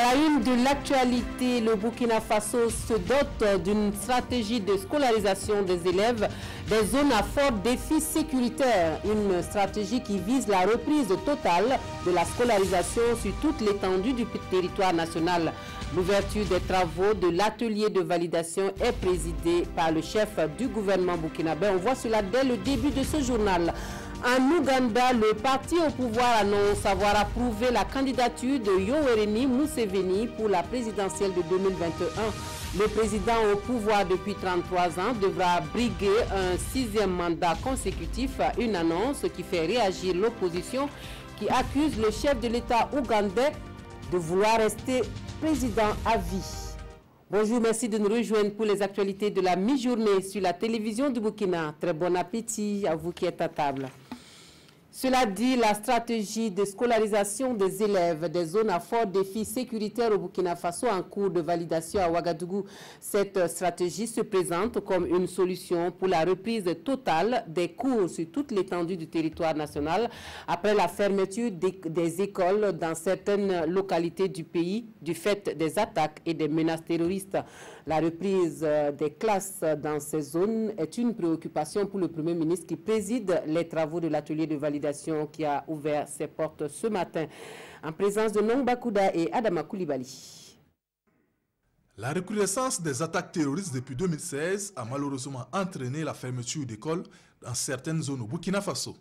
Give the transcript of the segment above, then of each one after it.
À la une de l'actualité, le Burkina Faso se dote d'une stratégie de scolarisation des élèves des zones à fort défi sécuritaire. Une stratégie qui vise la reprise totale de la scolarisation sur toute l'étendue du territoire national. L'ouverture des travaux de l'atelier de validation est présidée par le chef du gouvernement burkinabé. On voit cela dès le début de ce journal. En Ouganda, le parti au pouvoir annonce avoir approuvé la candidature de Yoweri Museveni pour la présidentielle de 2021. Le président au pouvoir depuis 33 ans devra briguer un 6e mandat consécutif, une annonce qui fait réagir l'opposition qui accuse le chef de l'État ougandais de vouloir rester président à vie. Bonjour, merci de nous rejoindre pour les actualités de la mi-journée sur la télévision du Burkina. Très bon appétit à vous qui êtes à table. Cela dit, la stratégie de scolarisation des élèves des zones à fort défi sécuritaire au Burkina Faso en cours de validation à Ouagadougou. Cette stratégie se présente comme une solution pour la reprise totale des cours sur toute l'étendue du territoire national après la fermeture des écoles dans certaines localités du pays du fait des attaques et des menaces terroristes. La reprise des classes dans ces zones est une préoccupation pour le Premier ministre qui préside les travaux de l'atelier de validation qui a ouvert ses portes ce matin en présence de Nongba Kouda et Adama Koulibaly. La recrudescence des attaques terroristes depuis 2016 a malheureusement entraîné la fermeture d'écoles dans certaines zones au Burkina Faso.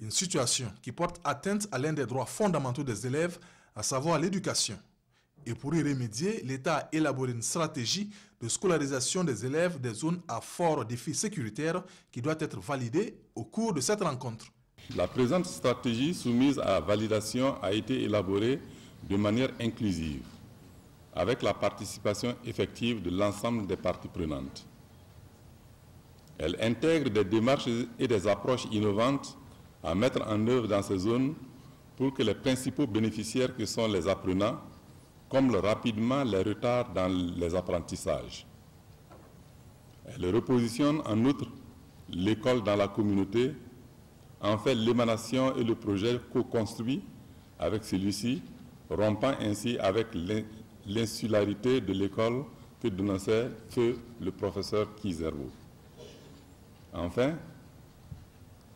Une situation qui porte atteinte à l'un des droits fondamentaux des élèves, à savoir l'éducation. Et pour y remédier, l'État a élaboré une stratégie de scolarisation des élèves des zones à fort défi sécuritaire qui doit être validée au cours de cette rencontre. La présente stratégie soumise à validation a été élaborée de manière inclusive, avec la participation effective de l'ensemble des parties prenantes. Elle intègre des démarches et des approches innovantes à mettre en œuvre dans ces zones pour que les principaux bénéficiaires que sont les apprenants comblent rapidement les retards dans les apprentissages. Elle repositionne en outre l'école dans la communauté, en fait l'émanation et le projet co-construit avec celui-ci, rompant ainsi avec l'insularité de l'école que dénonçait le professeur Kizerbo. Enfin,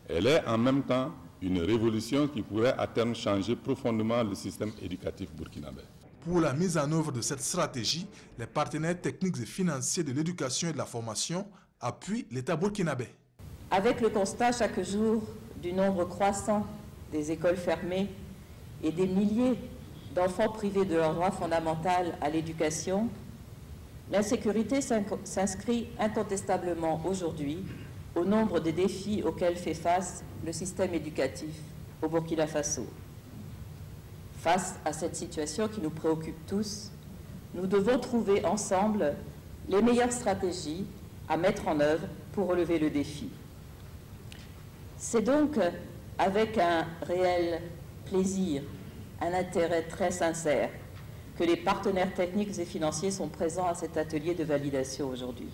elle est en même temps une révolution qui pourrait à terme changer profondément le système éducatif burkinabé. Pour la mise en œuvre de cette stratégie, les partenaires techniques et financiers de l'éducation et de la formation appuient l'État burkinabé. Avec le constat chaque jour du nombre croissant des écoles fermées et des milliers d'enfants privés de leur droit fondamental à l'éducation, l'insécurité s'inscrit incontestablement aujourd'hui au nombre des défis auxquels fait face le système éducatif au Burkina Faso. Face à cette situation qui nous préoccupe tous, nous devons trouver ensemble les meilleures stratégies à mettre en œuvre pour relever le défi. C'est donc avec un réel plaisir, un intérêt très sincère que les partenaires techniques et financiers sont présents à cet atelier de validation aujourd'hui.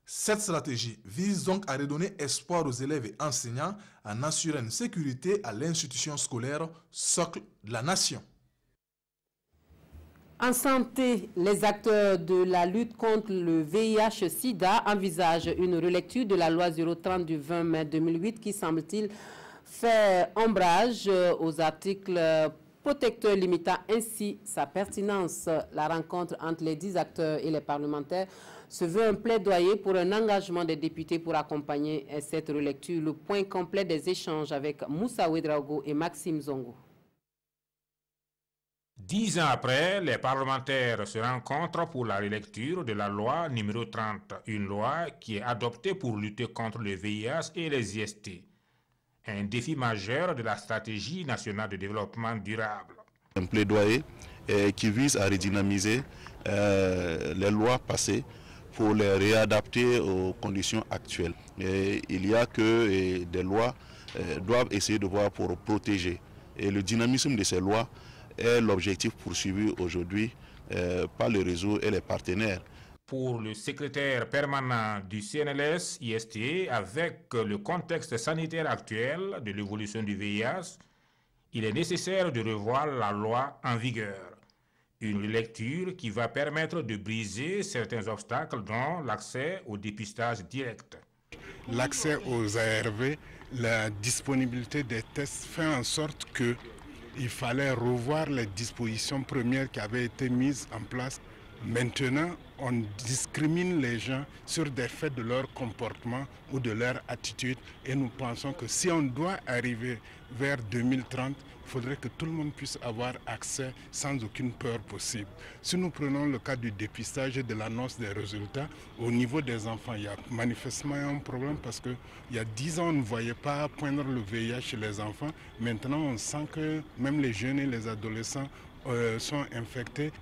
Cette stratégie vise donc à redonner espoir aux élèves et enseignants en assurant une sécurité à l'institution scolaire, socle de la nation. En santé, les acteurs de la lutte contre le VIH-Sida envisagent une relecture de la loi 030 du 20 mai 2008 qui, semble-t-il, fait ombrage aux articles protecteurs limitant ainsi sa pertinence. La rencontre entre les 10 acteurs et les parlementaires se veut un plaidoyer pour un engagement des députés pour accompagner cette relecture. Le point complet des échanges avec Moussa Ouedraogo et Maxime Zongo. 10 ans après, les parlementaires se rencontrent pour la relecture de la loi numéro 30, une loi qui est adoptée pour lutter contre le VIH et les IST. Un défi majeur de la stratégie nationale de développement durable. Un plaidoyer qui vise à redynamiser les lois passées pour les réadapter aux conditions actuelles. Et il y a que des lois doivent essayer de voir pour protéger. Et le dynamisme de ces lois est l'objectif poursuivi aujourd'hui par le réseau et les partenaires. Pour le secrétaire permanent du CNLS-IST, avec le contexte sanitaire actuel de l'évolution du VIH, il est nécessaire de revoir la loi en vigueur. Une lecture qui va permettre de briser certains obstacles, dont l'accès au dépistage direct. L'accès aux ARV, la disponibilité des tests fait en sorte qu'il fallait revoir les dispositions premières qui avaient été mises en place. Maintenant, on discrimine les gens sur des faits de leur comportement ou de leur attitude et nous pensons que si on doit arriver vers 2030, il faudrait que tout le monde puisse avoir accès sans aucune peur possible. Si nous prenons le cas du dépistage et de l'annonce des résultats, au niveau des enfants, il y a manifestement un problème parce qu'il y a 10 ans, on ne voyait pas poindre le VIH chez les enfants. Maintenant, on sent que même les jeunes et les adolescents sont infectés.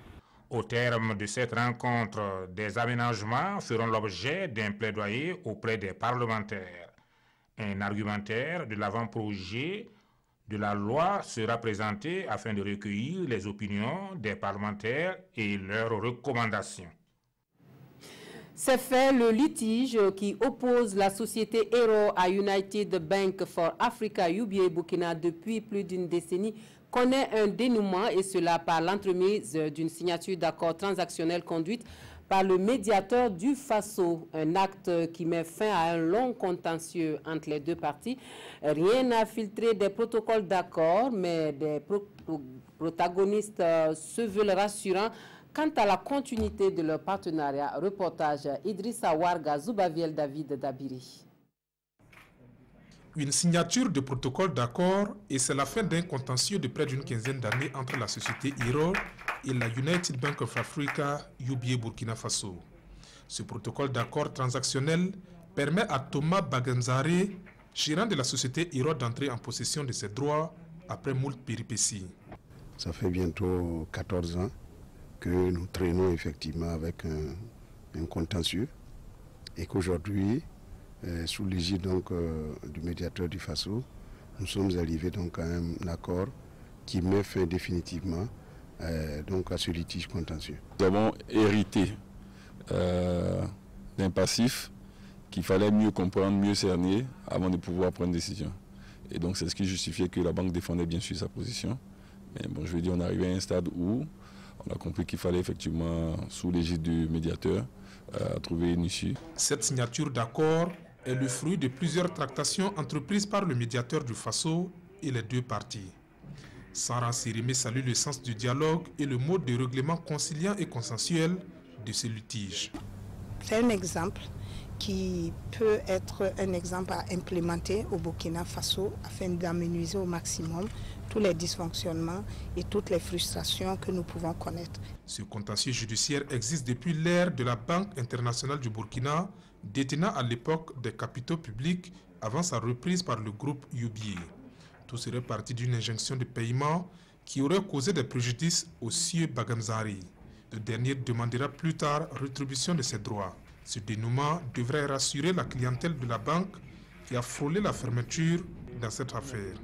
Au terme de cette rencontre, des aménagements feront l'objet d'un plaidoyer auprès des parlementaires. Un argumentaire de l'avant-projet de la loi sera présenté afin de recueillir les opinions des parlementaires et leurs recommandations. C'est fait, le litige qui oppose la société Hero à United Bank for Africa UBA Burkina depuis plus d'une décennie connaît un dénouement, et cela par l'entremise d'une signature d'accord transactionnel conduite par le médiateur du Faso, un acte qui met fin à un long contentieux entre les deux parties. Rien n'a filtré des protocoles d'accord, mais des protagonistes se veulent rassurants quant à la continuité de leur partenariat. Reportage Idrissa Warga, Zoubaviel David Dabiri. Une signature de protocole d'accord et c'est la fin d'un contentieux de près d'une quinzaine d'années entre la société Hero et la United Bank of Africa UBA Burkina Faso. Ce protocole d'accord transactionnel permet à Thomas Bagenzare, gérant de la société Hero, d'entrer en possession de ses droits après moult péripéties. Ça fait bientôt 14 ans que nous traînons effectivement avec un contentieux et qu'aujourd'hui, sous l'égide donc du médiateur du Faso, nous sommes arrivés donc à un accord qui met fin définitivement donc à ce litige contentieux. Nous avons hérité d'un passif qu'il fallait mieux comprendre, mieux cerner avant de pouvoir prendre une décision. Et donc c'est ce qui justifiait que la banque défendait bien sûr sa position. Mais bon, je veux dire, on est arrivé à un stade où on a compris qu'il fallait effectivement, sous l'égide du médiateur, trouver une issue. Cette signature d'accord est le fruit de plusieurs tractations entreprises par le médiateur du Faso et les deux parties. Sarah Sirimé salue le sens du dialogue et le mode de règlement conciliant et consensuel de ces litiges. C'est un exemple qui peut être un exemple à implémenter au Burkina Faso afin d'amenuiser au maximum tous les dysfonctionnements et toutes les frustrations que nous pouvons connaître. Ce contentieux judiciaire existe depuis l'ère de la Banque internationale du Burkina, détenant à l'époque des capitaux publics avant sa reprise par le groupe UBA. Tout serait parti d'une injonction de paiement qui aurait causé des préjudices au sieur Bagamzari. Le dernier demandera plus tard rétribution de ses droits. Ce dénouement devrait rassurer la clientèle de la banque qui a frôlé la fermeture dans cette affaire.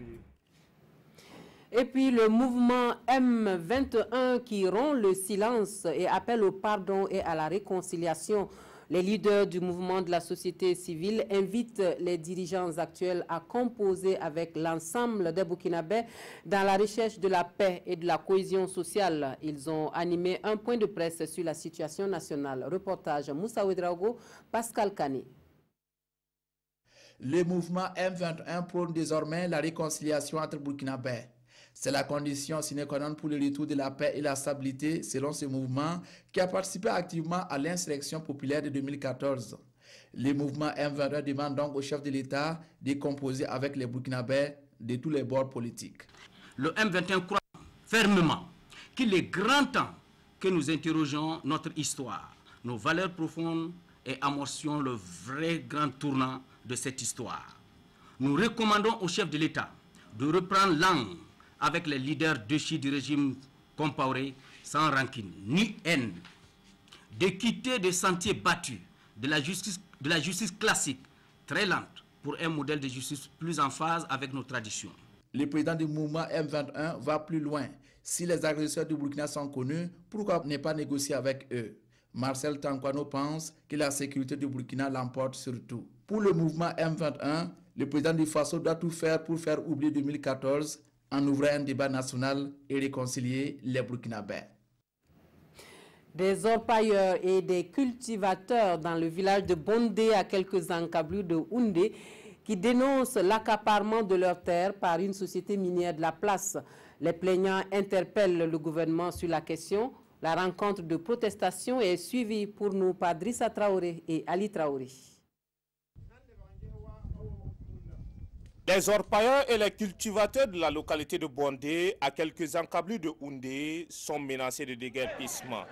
Et puis le mouvement M21 qui rompt le silence et appelle au pardon et à la réconciliation. Les leaders du mouvement de la société civile invitent les dirigeants actuels à composer avec l'ensemble des Burkinabés dans la recherche de la paix et de la cohésion sociale. Ils ont animé un point de presse sur la situation nationale. Reportage Moussa Ouedraogo, Pascal Kane. Le mouvement M21 prône désormais la réconciliation entre Burkinabés. C'est la condition sine qua non pour le retour de la paix et la stabilité, selon ce mouvement qui a participé activement à l'insurrection populaire de 2014. Le mouvement M21 demande donc au chef de l'État de composer avec les Burkinabés de tous les bords politiques. Le M21 croit fermement qu'il est grand temps que nous interrogions notre histoire, nos valeurs profondes et amorcions le vrai grand tournant de cette histoire. Nous recommandons au chef de l'État de reprendre langue avec les leaders déchus du régime Compaoré sans rancune ni haine, de quitter des sentiers battus de la justice classique, très lente, pour un modèle de justice plus en phase avec nos traditions. Le président du mouvement M21 va plus loin. Si les agresseurs du Burkina sont connus, pourquoi ne pas négocier avec eux? Marcel Tankwano pense que la sécurité du Burkina l'emporte surtout. Pour le mouvement M21, le président du Faso doit tout faire pour faire oublier 2014 en ouvrant un débat national et réconcilier les Burkinabés. Des orpailleurs et des cultivateurs dans le village de Bondé, à quelques encablures de Houndé, qui dénoncent l'accaparement de leurs terres par une société minière de la place. Les plaignants interpellent le gouvernement sur la question. La rencontre de protestation est suivie pour nous par Drissa Traoré et Ali Traoré. Les orpailleurs et les cultivateurs de la localité de Bondé, à quelques encablures de Houndé, sont menacés de déguerpissement.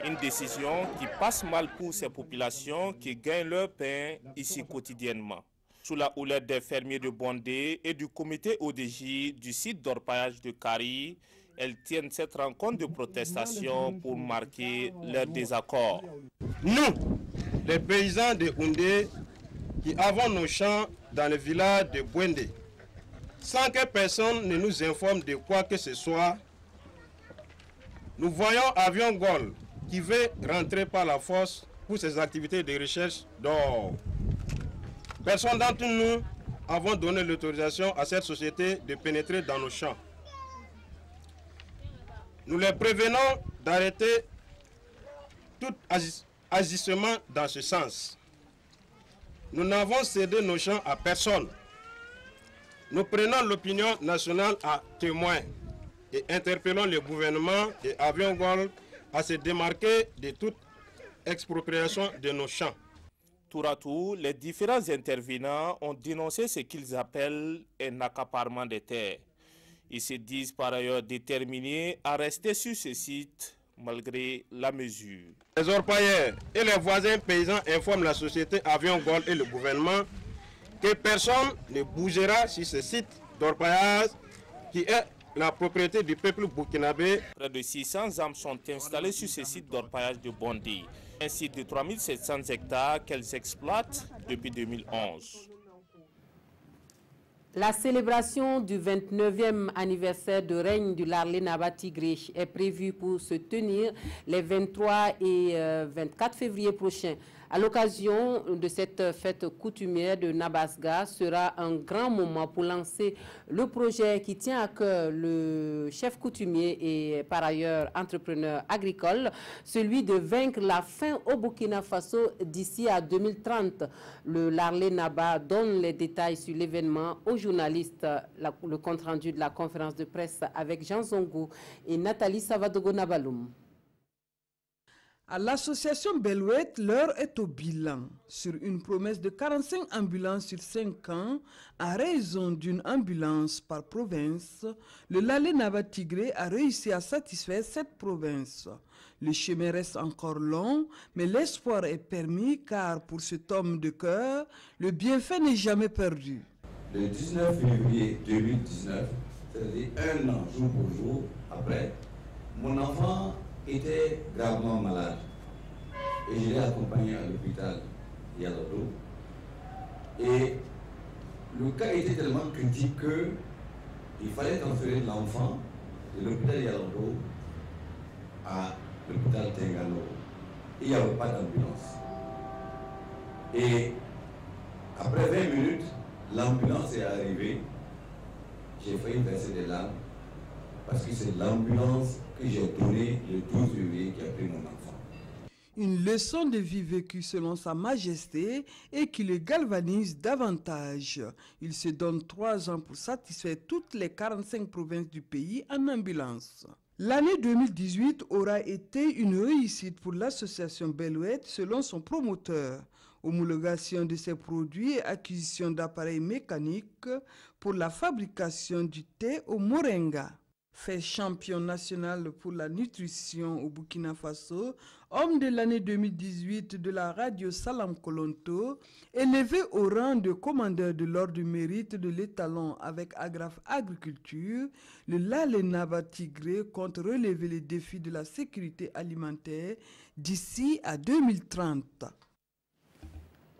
Une décision qui passe mal pour ces populations qui gagnent leur pain ici quotidiennement. Sous la houlette des fermiers de Bondé et du comité ODJ du site d'orpaillage de Kari, elles tiennent cette rencontre de protestation pour marquer leur désaccord. Nous, les paysans de Houndé, qui avons nos champs dans le village de Bondé, sans que personne ne nous informe de quoi que ce soit, nous voyons Avion Gold qui veut rentrer par la force pour ses activités de recherche d'or. Personne d'entre nous avons donné l'autorisation à cette société de pénétrer dans nos champs. Nous les prévenons d'arrêter tout agissement dans ce sens. Nous n'avons cédé nos champs à personne. Nous prenons l'opinion nationale à témoin et interpellons le gouvernement et Avion Gold à se démarquer de toute expropriation de nos champs. Tour à tour, les différents intervenants ont dénoncé ce qu'ils appellent un accaparement des terres. Ils se disent par ailleurs déterminés à rester sur ce site malgré la mesure. Les orpailleurs et les voisins paysans informent la société Avion Gold et le gouvernement que personne ne bougera sur ce site d'orpaillage qui est la propriété du peuple burkinabé. Près de 600 âmes sont installées sur ce site d'orpaillage de Bondé, un site de 3700 hectares qu'elles exploitent depuis 2011. La célébration du 29e anniversaire de règne du Larlé Naba Tigré est prévue pour se tenir les 23 et 24 février prochains. À l'occasion de cette fête coutumière de Nabasga, sera un grand moment pour lancer le projet qui tient à cœur le chef coutumier et par ailleurs entrepreneur agricole, celui de vaincre la faim au Burkina Faso d'ici à 2030. Le Larlé Naba donne les détails sur l'événement aux journalistes, le compte-rendu de la conférence de presse avec Jean Zongo et Nathalie Savadogo-Nabaloum. À l'association Belouet, l'heure est au bilan. Sur une promesse de 45 ambulances sur 5 ans, à raison d'une ambulance par province, le Larlé Naba Tigré a réussi à satisfaire cette province. Le chemin reste encore long, mais l'espoir est permis car pour cet homme de cœur, le bienfait n'est jamais perdu. Le 19 février 2019, c'est-à-dire un an jour pour jour après, mon enfant était gravement malade et je l'ai accompagné à l'hôpital Yalodo et le cas était tellement critique qu'il fallait transférer l'enfant de l'hôpital Yalodo à l'hôpital Tengano. Il n'y avait pas d'ambulance et après 20 minutes l'ambulance est arrivée. J'ai failli verser des larmes parce que c'est l'ambulance que j'ai donnée le 12 février qui a pris mon enfant. Une leçon de vie vécue selon Sa Majesté et qui le galvanise davantage. Il se donne 3 ans pour satisfaire toutes les 45 provinces du pays en ambulance. L'année 2018 aura été une réussite pour l'association Belouet selon son promoteur. Homologation de ses produits et acquisition d'appareils mécaniques pour la fabrication du thé au moringa. Fait champion national pour la nutrition au Burkina Faso, homme de l'année 2018 de la radio Salam Kolonto, élevé au rang de commandeur de l'ordre du mérite de l'étalon avec agrafe agriculture, le Larlé Naba Tigré compte relever les défis de la sécurité alimentaire d'ici à 2030.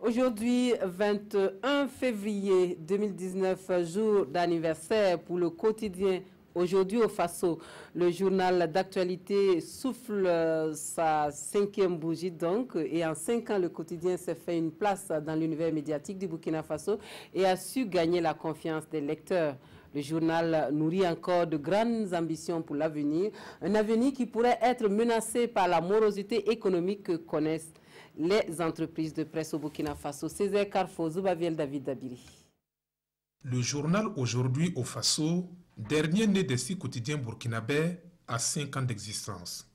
Aujourd'hui, 21 février 2019, jour d'anniversaire pour le quotidien Aujourd'hui au Faso. Le journal d'actualité souffle sa 5e bougie donc, et en 5 ans, le quotidien s'est fait une place dans l'univers médiatique du Burkina Faso et a su gagner la confiance des lecteurs. Le journal nourrit encore de grandes ambitions pour l'avenir, un avenir qui pourrait être menacé par la morosité économique que connaissent les entreprises de presse au Burkina Faso. Césaire Carrefour, Zubaviel David Dabiri. Le journal Aujourd'hui au Faso, dernier né des 6 quotidiens burkinabais, a 5 ans d'existence.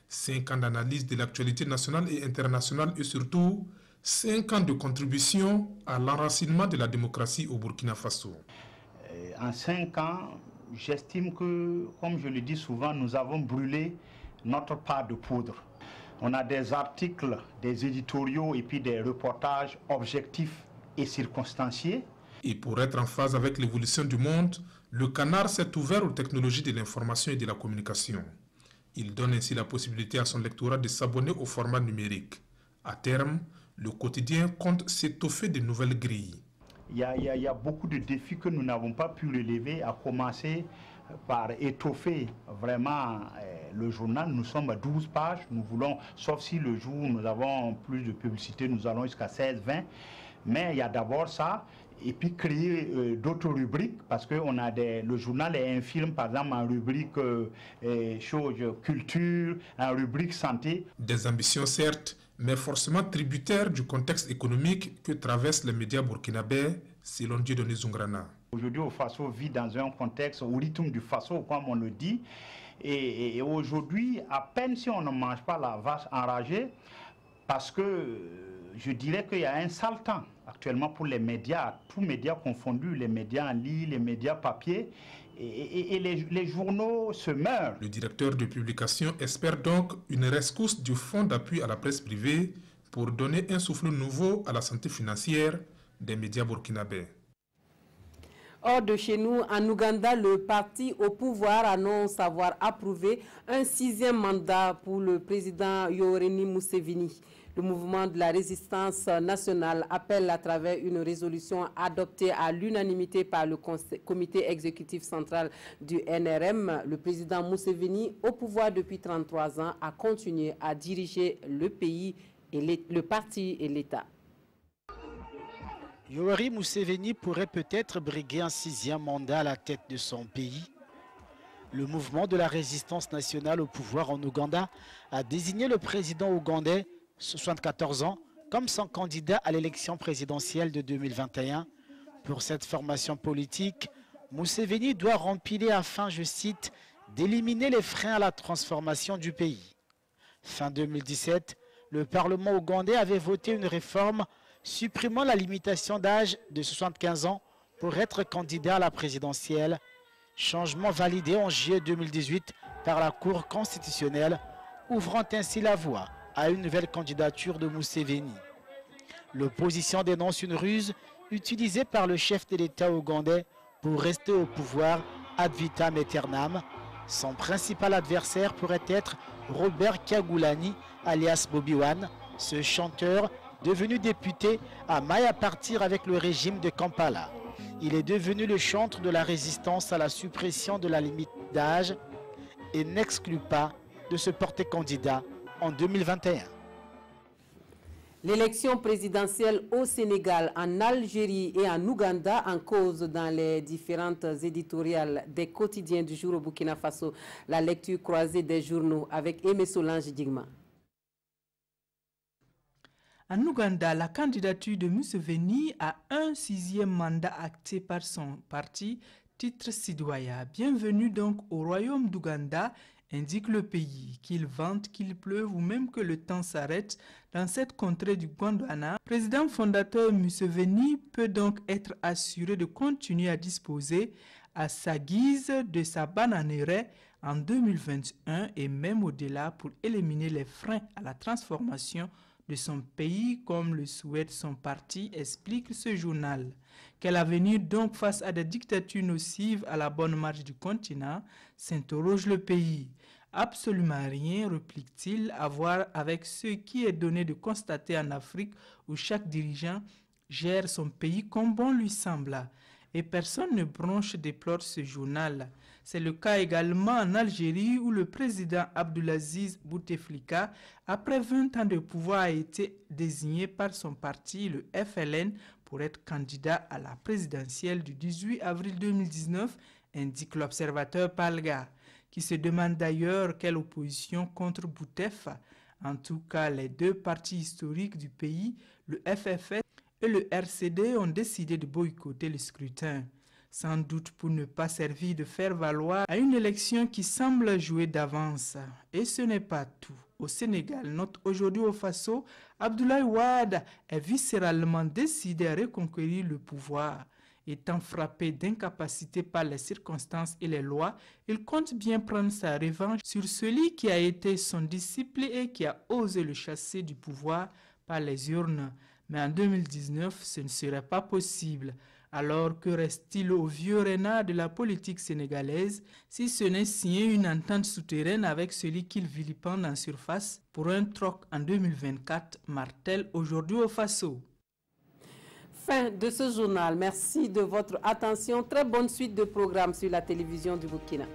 5 ans d'analyse de l'actualité nationale et internationale et surtout 5 ans de contribution à l'enracinement de la démocratie au Burkina Faso. En 5 ans, j'estime que, comme je le dis souvent, nous avons brûlé notre part de poudre. On a des articles, des éditoriaux et puis des reportages objectifs et circonstanciés. Et pour être en phase avec l'évolution du monde, le Canard s'est ouvert aux technologies de l'information et de la communication. Il donne ainsi la possibilité à son lectorat de s'abonner au format numérique. À terme, le quotidien compte s'étoffer de nouvelles grilles. Il y a beaucoup de défis que nous n'avons pas pu relever, à commencer par étoffer vraiment le journal. Nous sommes à 12 pages, nous voulons, sauf si le jour où nous avons plus de publicité, nous allons jusqu'à 16, 20. Mais il y a d'abord ça, et puis créer d'autres rubriques, parce que le journal est un film, par exemple, en rubrique culture, en rubrique santé. Des ambitions certes, mais forcément tributaires du contexte économique que traversent les médias burkinabés, selon Dieudonné Zungrana. Aujourd'hui, le Faso vit dans un contexte au rythme du Faso, comme on le dit, et aujourd'hui, à peine si on ne mange pas la vache enragée, parce que je dirais qu'il y a un sale temps actuellement pour les médias, tous médias confondus, les médias en ligne, les médias papier, et les journaux se meurent. Le directeur de publication espère donc une rescousse du fonds d'appui à la presse privée pour donner un souffle nouveau à la santé financière des médias burkinabés. Hors de chez nous, en Ouganda, le parti au pouvoir annonce avoir approuvé un 6e mandat pour le président Yoweri Museveni. Le mouvement de la résistance nationale appelle à travers une résolution adoptée à l'unanimité par le comité exécutif central du NRM, le président Museveni, au pouvoir depuis 33 ans, a continué à diriger le pays, et le parti et l'État. Yoweri Museveni pourrait peut-être briguer un 6e mandat à la tête de son pays. Le mouvement de la résistance nationale au pouvoir en Ouganda a désigné le président ougandais, 74 ans, comme son candidat à l'élection présidentielle de 2021. Pour cette formation politique, Museveni doit rempiler afin, je cite, d'éliminer les freins à la transformation du pays. Fin 2017, le Parlement ougandais avait voté une réforme supprimant la limitation d'âge de 75 ans pour être candidat à la présidentielle, changement validé en juillet 2018 par la Cour constitutionnelle, ouvrant ainsi la voie à une nouvelle candidature de Museveni. L'opposition dénonce une ruse utilisée par le chef de l'État ougandais pour rester au pouvoir ad vitam aeternam. Son principal adversaire pourrait être Robert Kyagulanyi, alias Bobi Wine. Ce chanteur, devenu député, a maille à partir avec le régime de Kampala. Il est devenu le chantre de la résistance à la suppression de la limite d'âge et n'exclut pas de se porter candidat en 2021. L'élection présidentielle au Sénégal, en Algérie et en Ouganda en cause dans les différentes éditoriales des quotidiens du jour au Burkina Faso. La lecture croisée des journaux avec Aimé Solange Digma. En Ouganda, la candidature de Museveni a un 6e mandat acté par son parti, titre Sidwaya. Bienvenue donc au royaume d'Ouganda, indique le pays. Qu'il vente, qu'il pleuve ou même que le temps s'arrête, dans cette contrée du Gondwana, président fondateur Museveni peut donc être assuré de continuer à disposer à sa guise de sa bananeraie en 2021 et même au-delà pour éliminer les freins à la transformation de son pays comme le souhaite son parti, explique ce journal. Quel avenir donc face à des dictatures nocives à la bonne marche du continent, s'interroge le pays. Absolument rien, réplique-t-il, à voir avec ce qui est donné de constater en Afrique où chaque dirigeant gère son pays comme bon lui semble. et personne ne bronche déplore ce journal. C'est le cas également en Algérie où le président Abdelaziz Bouteflika, après 20 ans de pouvoir, a été désigné par son parti, le FLN, pour être candidat à la présidentielle du 18 avril 2019, indique l'observateur Palga, qui se demande d'ailleurs quelle opposition contre Boutef. En tout cas, les deux partis historiques du pays, le FFS et le RCD, ont décidé de boycotter le scrutin. Sans doute pour ne pas servir de faire valoir à une élection qui semble jouer d'avance. Et ce n'est pas tout. Au Sénégal, note aujourd'hui au Faso, Abdoulaye Wade est viscéralement décidé à reconquérir le pouvoir. Étant frappé d'incapacité par les circonstances et les lois, il compte bien prendre sa revanche sur celui qui a été son disciple et qui a osé le chasser du pouvoir par les urnes. Mais en 2019, ce ne serait pas possible. Alors que reste-t-il au vieux renard de la politique sénégalaise si ce n'est signer une entente souterraine avec celui qu'il vilipende en surface pour un troc en 2024, martèle aujourd'hui au Faso. Fin de ce journal. Merci de votre attention. Très bonne suite de programmes sur la télévision du Burkina.